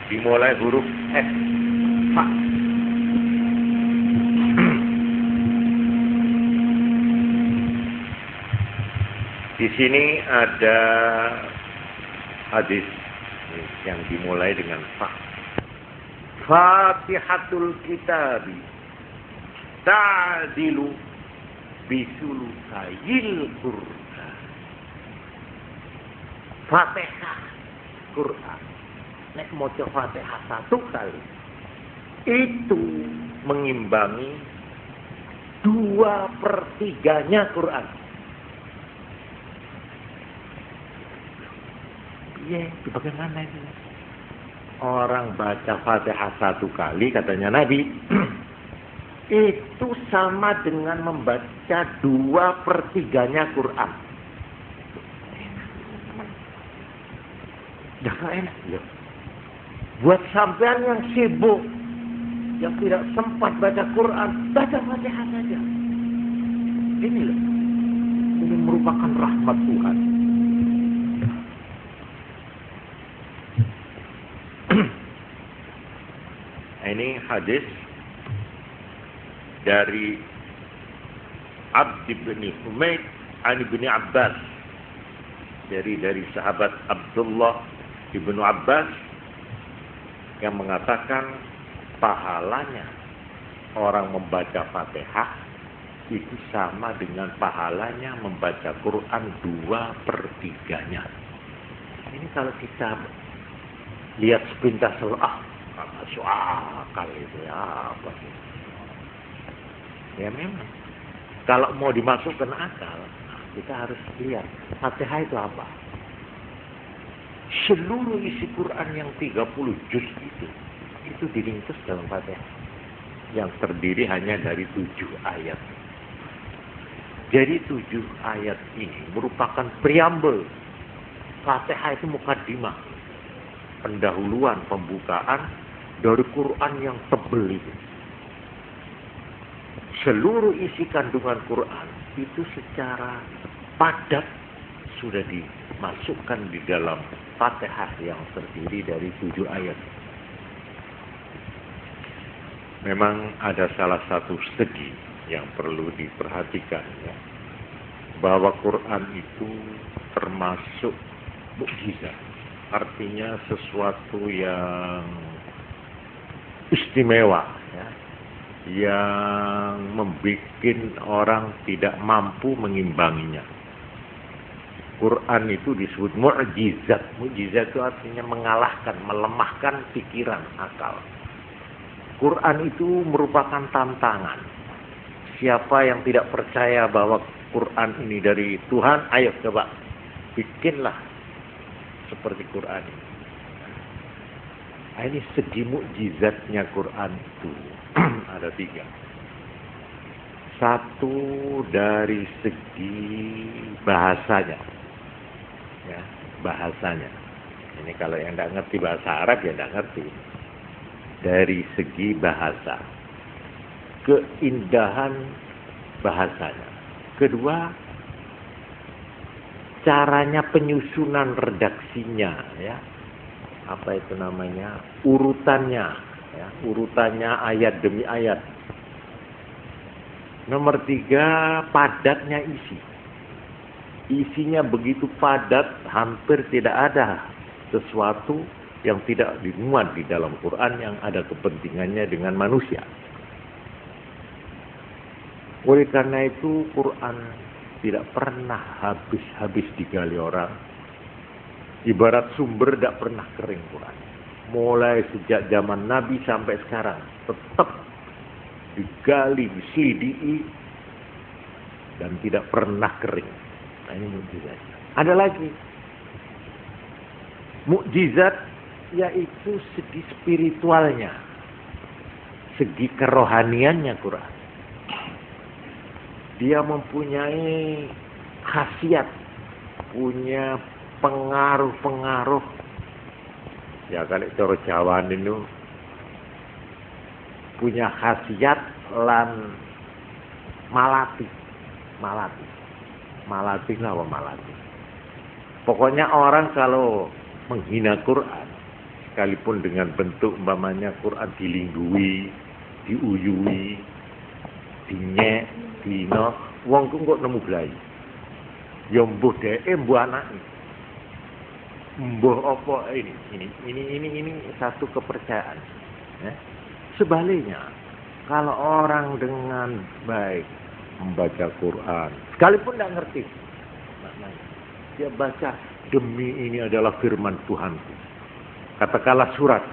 dimulai huruf F, fa. Di sini ada hadis yang dimulai dengan fa. Fatihatul kitabi ta'dilu bisulusayil Qur'an. Fatihah Qur'an. Nek maca Fatihah satu kali itu mengimbangi 2/3 Quran. Iya, bagaimana itu? Orang baca Fatihah satu kali, katanya Nabi, itu sama dengan membaca 2/3 Quran. Jangan enak, ya. Buat sampean yang sibuk, yang tidak sempat baca Quran, baca Fatihah saja. Ini loh, ini merupakan rahmat Tuhan. Ini hadis dari Abd bin Humaid an bin Abbas, dari sahabat Abdullah ibnu Abbas, yang mengatakan pahalanya orang membaca Fatihah itu sama dengan pahalanya membaca Quran 2/3. Ini kalau kita lihat sepintas, masuk akal itu ya, apa sih? Ya memang kalau mau dimasukkan akal, kita harus lihat Fatihah itu apa. Seluruh isi Quran yang 30 juz itu diringkus dalam Fatihah, yang terdiri hanya dari 7 ayat. Jadi 7 ayat ini merupakan preambel. Fatihah itu mukaddimah, pendahuluan, pembukaan dari Quran yang tebal itu. Seluruh isi kandungan Quran itu secara padat sudah dimasukkan di dalam Fatihah yang terdiri dari 7 ayat. Memang ada salah satu segi yang perlu diperhatikan, ya, bahwa Quran itu termasuk mukjizat, artinya sesuatu yang istimewa, ya, yang membuat orang tidak mampu mengimbanginya. Quran itu disebut mukjizat. Mukjizat itu artinya mengalahkan, melemahkan pikiran, akal. Quran itu merupakan tantangan. Siapa yang tidak percaya bahwa Quran ini dari Tuhan, ayo coba bikinlah seperti Quran ini. Ini segi mukjizatnya Quran itu ada 3. Satu dari segi bahasanya, ya, bahasanya. Ini kalau yang tidak ngerti bahasa Arab ya tidak ngerti. Dari segi bahasa, keindahan bahasanya. Kedua, caranya penyusunan redaksinya, ya. Apa itu namanya, urutannya, ya, urutannya ayat demi ayat. Nomor 3, padatnya isi. Isinya begitu padat, hampir tidak ada sesuatu yang tidak dimuat di dalam Quran yang ada kepentingannya dengan manusia. Oleh karena itu Quran tidak pernah habis-habis digali orang. Ibarat sumber tidak pernah kering Quran. Mulai sejak zaman Nabi sampai sekarang tetap digali, diselidiki, dan tidak pernah kering. Nah, ini mukjizat. Ada lagi mukjizat, yaitu segi spiritualnya, segi kerohaniannya Quran. Dia mempunyai khasiat, punya pengaruh-pengaruh. Ya kalau cara Jawaan itu punya khasiat lan malati. Malati apa malati? Pokoknya orang kalau menghina Quran sekalipun dengan bentuk umpamanya Quran dilinggui, diuyui, dinyek, dino, wong ku kok nemu glai. Ya mbuh dheke, mbuh anake. Mbuh apa ini satu kepercayaan. Ya. Sebaliknya, kalau orang dengan baik membaca Quran, sekalipun tidak ngerti maknanya, dia baca demi ini adalah firman Tuhanku. Katakanlah surat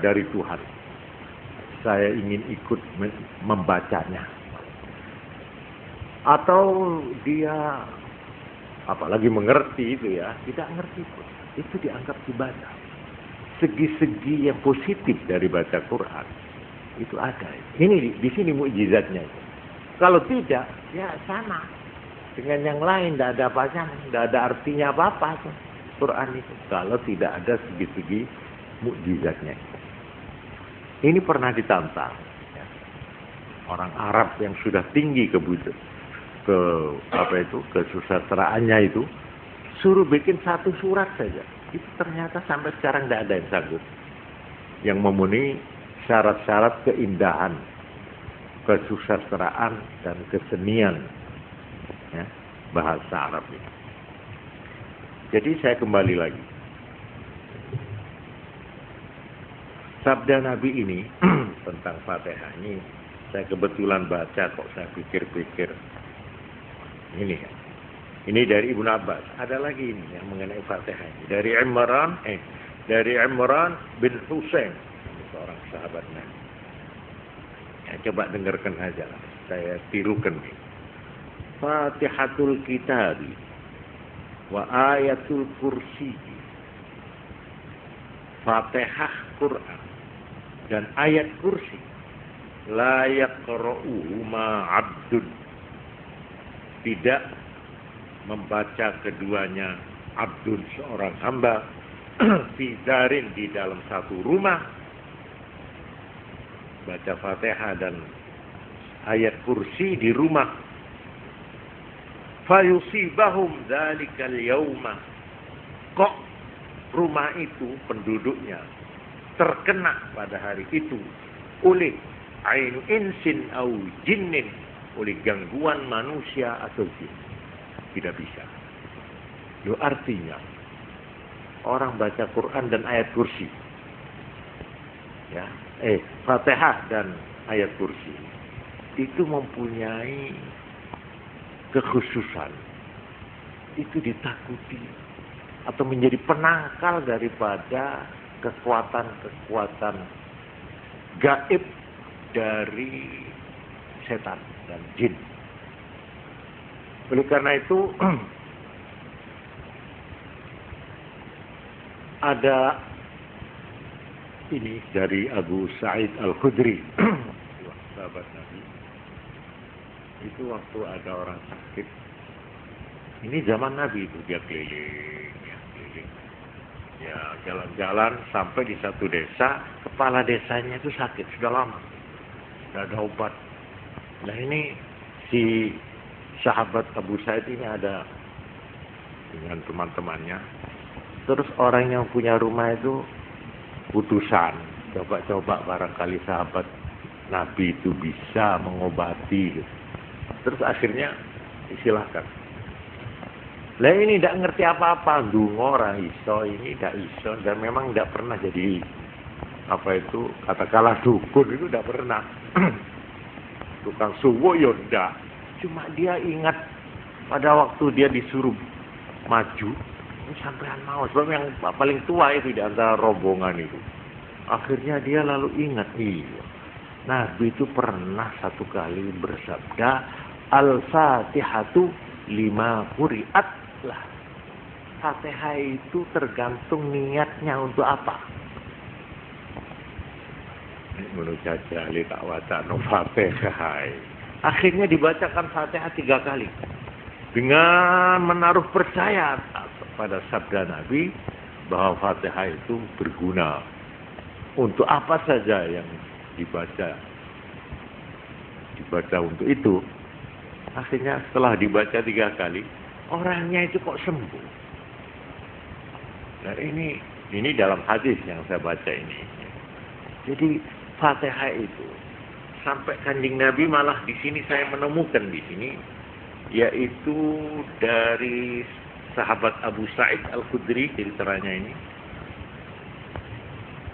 dari Tuhan. Saya ingin ikut membacanya. Atau dia apalagi mengerti itu ya, tidak ngerti pun, itu dianggap ibadah. Segi-segi yang positif dari baca Quran itu ada. Ini di sini mukjizatnya. Kalau tidak, ya sama dengan yang lain, tidak ada apanya, tidak ada artinya apa-apa Quran itu. Kalau tidak ada segi-segi mukjizatnya. Ini pernah ditantang ya. Orang Arab yang sudah tinggi kesusastraannya itu suruh bikin satu surat saja. Itu ternyata sampai sekarang tidak ada yang sanggup yang memenuhi syarat-syarat keindahan, kesusastraan dan kesenian ya, bahasa Arab ini. Jadi saya kembali lagi. Sabda Nabi ini tentang Fatihah ini saya kebetulan baca kok, saya pikir-pikir ini ya. Ini dari Ibnu Abbas. Ada lagi ini yang mengenai Fatihah ini. Dari Imran bin Husain, seorang sahabat Nabi. Ya, coba dengarkan aja lah. Saya tirukan nih. Fatihatul Kitabi wa ayatul kursi. Fatihah Quran dan ayat kursi. La yaqra'uhu ma 'abdun. Tidak membaca keduanya abdun, seorang hamba, fi darin, di dalam satu rumah, baca Fatihah dan ayat kursi di rumah, fayusibahum dzalikal yauma, kok rumah itu penduduknya terkena pada hari itu oleh ain insin au jinnin, oleh gangguan manusia atau jin. Tidak bisa. Itu artinya orang baca Quran dan ayat kursi, ya, Fatihah dan ayat kursi itu mempunyai kekhususan. Itu ditakuti atau menjadi penangkal daripada kekuatan-kekuatan gaib dari setan dan jin. Oleh karena itu ada ini dari Abu Sa'id Al-Khudri, sahabat Nabi. Itu waktu ada orang sakit. Ini zaman Nabi itu, dia keliling. Ya, jalan-jalan sampai di satu desa, kepala desanya itu sakit sudah lama, tidak ada obat. Nah ini si sahabat Abu Sa'id ini ada dengan teman-temannya. Terus orang yang punya rumah itu putusan, coba-coba barangkali sahabat Nabi itu bisa mengobati. Terus akhirnya disilahkan. Lah ini tidak ngerti apa-apa, dungo orang iso, ini tidak iso, dan memang tidak pernah jadi katakanlah dukun, itu tidak pernah. Tukang suwo ya tidak. Cuma dia ingat pada waktu dia disuruh maju, ini sampean mau, sebab yang paling tua itu di antara rombongan itu. Akhirnya dia lalu ingat, Nabi itu pernah satu kali bersabda, Al-Fatihatu lima quri'at lah. Fatihah itu tergantung niatnya untuk apa. Menurut saja ali tak wacana Fatihah. Akhirnya dibacakan Fatihah 3 kali. Dengan menaruh percaya pada sabda Nabi bahwa Fatihah itu berguna untuk apa saja yang dibaca untuk itu. Akhirnya setelah dibaca 3 kali, orangnya itu kok sembuh. Nah ini Ini dalam hadis yang saya baca ini. Jadi Fatihah itu sampai Kanjeng Nabi malah di sini saya menemukan di sini, yaitu dari sahabat Abu Sa'id Al-Khudri ceritanya ini.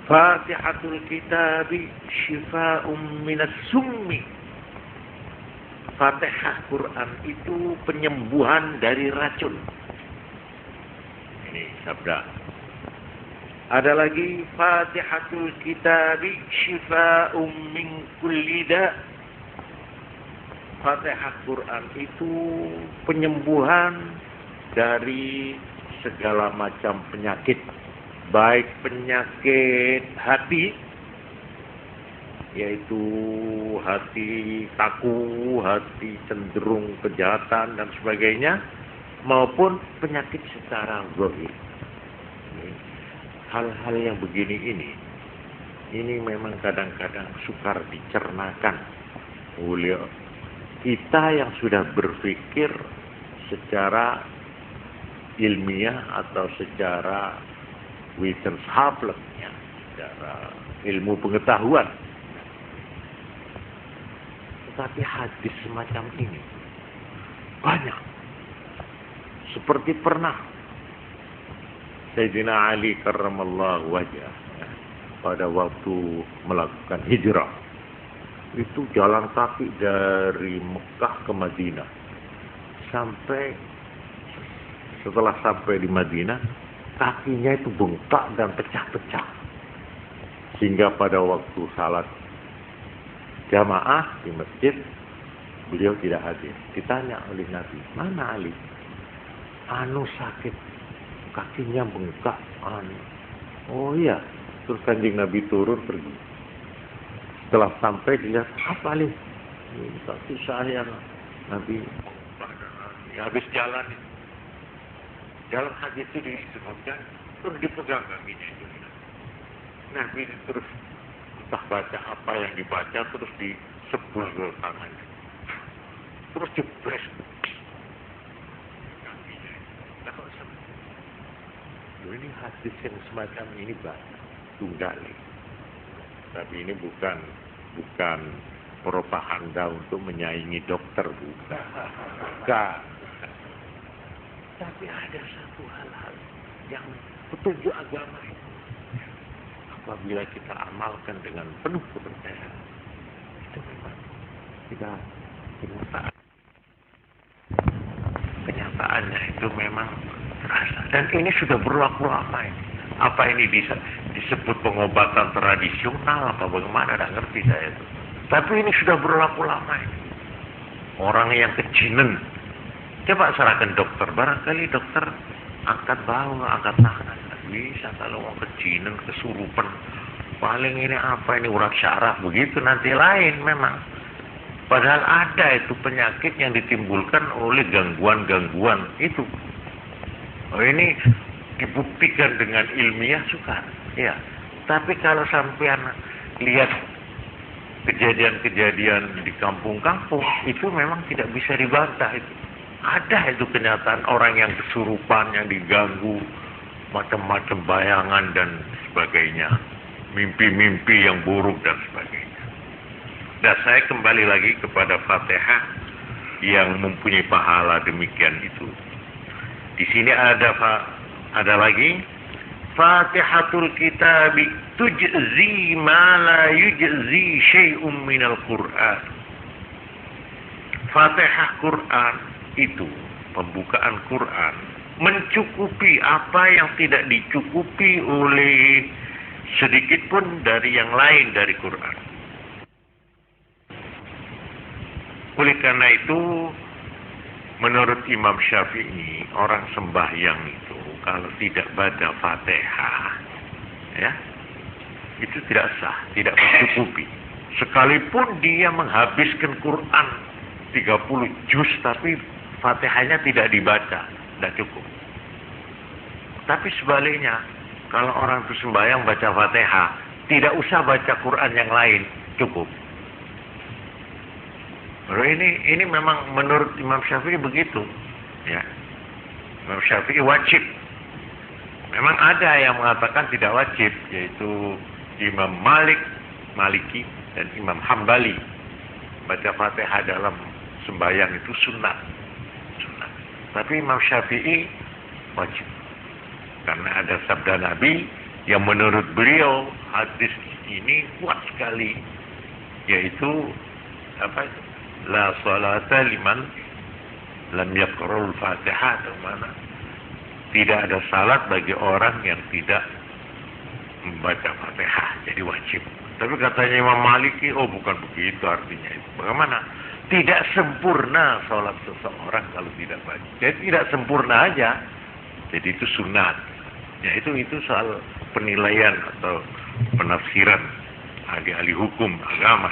Fatihatul kitabi syifa'um minas summi. Fatihah Quran itu penyembuhan dari racun. Ini sabda. Ada lagi Fatihatul kitabi syifa'um min kulli da'. Fatihah Quran itu penyembuhan dari segala macam penyakit, baik penyakit hati, yaitu hati kaku, hati cenderung kejahatan dan sebagainya, maupun penyakit secara zahir. Hal-hal yang begini ini memang kadang-kadang sukar dicernakan oleh kita yang sudah berpikir secara ilmiah atau secara wissenschaftlich, secara ilmu pengetahuan. Tetapi hadis semacam ini banyak. Seperti pernah Sayyidina Ali karramallahu wajhah pada waktu melakukan hijrah, itu jalan kaki dari Mekah ke Madinah. Setelah sampai di Madinah, kakinya itu bengkak dan pecah-pecah. Sehingga pada waktu salat jamaah di masjid, beliau tidak hadir. Ditanya oleh Nabi, mana Ali? Anu sakit, kakinya bengkak. Oh iya. Terus Kanjeng Nabi turun pergi. Setelah sampai dilihat, apa Ali? Ini kaki saya. Nabi habis jalan. Jalan hadis itu disebutkan, terus dipegang kakinya itu. Nabi terus entah baca apa yang dibaca, terus disebul ke tangannya. Terus jebres kakinya. Nah, kok sembuh? Ini hadis yang semacam ini banyak, tunggali. Tapi ini bukan propaganda untuk menyaingi dokter, bukan. Tapi ada satu hal-hal yang petunjuk agama itu, apabila kita amalkan dengan penuh kepercayaan, itu memang kita kenyataannya itu memang terasa. Dan ini sudah berlaku lama ini. Apa ini bisa disebut pengobatan tradisional apa bagaimana, tidak ngerti saya itu. Tapi ini sudah berlaku lama ini. Orang yang kejinen, coba serahkan dokter, barangkali dokter angkat bawa, angkat tangan. Tidak bisa kalau mau kejinen, kesurupan. Paling ini apa ini, urat syaraf, begitu nanti lain memang. Padahal ada itu penyakit yang ditimbulkan oleh gangguan-gangguan itu. Oh, ini dibuktikan dengan ilmiah sukar. Ya. Tapi kalau sampean lihat kejadian-kejadian di kampung-kampung, itu memang tidak bisa dibantah itu. Ada itu kenyataan orang yang kesurupan, yang diganggu, macam-macam bayangan dan sebagainya. Mimpi-mimpi yang buruk dan sebagainya. Dan saya kembali lagi kepada Fatihah yang mempunyai pahala demikian itu. Di sini ada lagi Fatihatul kitabi tujzi ma la yujzi syai'un minal Qur'an. Fatihah Quran itu, pembukaan Quran, mencukupi apa yang tidak dicukupi oleh sedikit pun dari yang lain dari Quran. Oleh karena itu, menurut Imam Syafi'i, orang sembahyang itu kalau tidak baca Fatihah, ya, itu tidak sah, tidak mencukupi. Sekalipun dia menghabiskan Quran 30 juz, tapi Fatihahnya tidak dibaca, tidak cukup. Tapi sebaliknya, kalau orang itu sembahyang baca Fatihah, tidak usah baca Quran yang lain, cukup. Ini memang menurut Imam Syafi'i begitu, ya. Imam Syafi'i wajib Memang ada yang mengatakan tidak wajib, yaitu Imam Maliki dan Imam Hambali. Baca Fatihah dalam sembahyang itu sunnah. Tapi Imam Syafi'i wajib. Karena ada sabda Nabi yang menurut beliau hadis ini kuat sekali, yaitu apa? La salata liman lam yaqra'ul Fatihah, atau mana? Tidak ada salat bagi orang yang tidak membaca Fatihah, jadi wajib. Tapi katanya Imam Maliki, oh bukan begitu artinya itu. Bagaimana? Tidak sempurna salat seseorang kalau tidak baca. Jadi tidak sempurna aja. Jadi itu sunat. Ya itu soal penilaian atau penafsiran ahli-ahli hukum agama.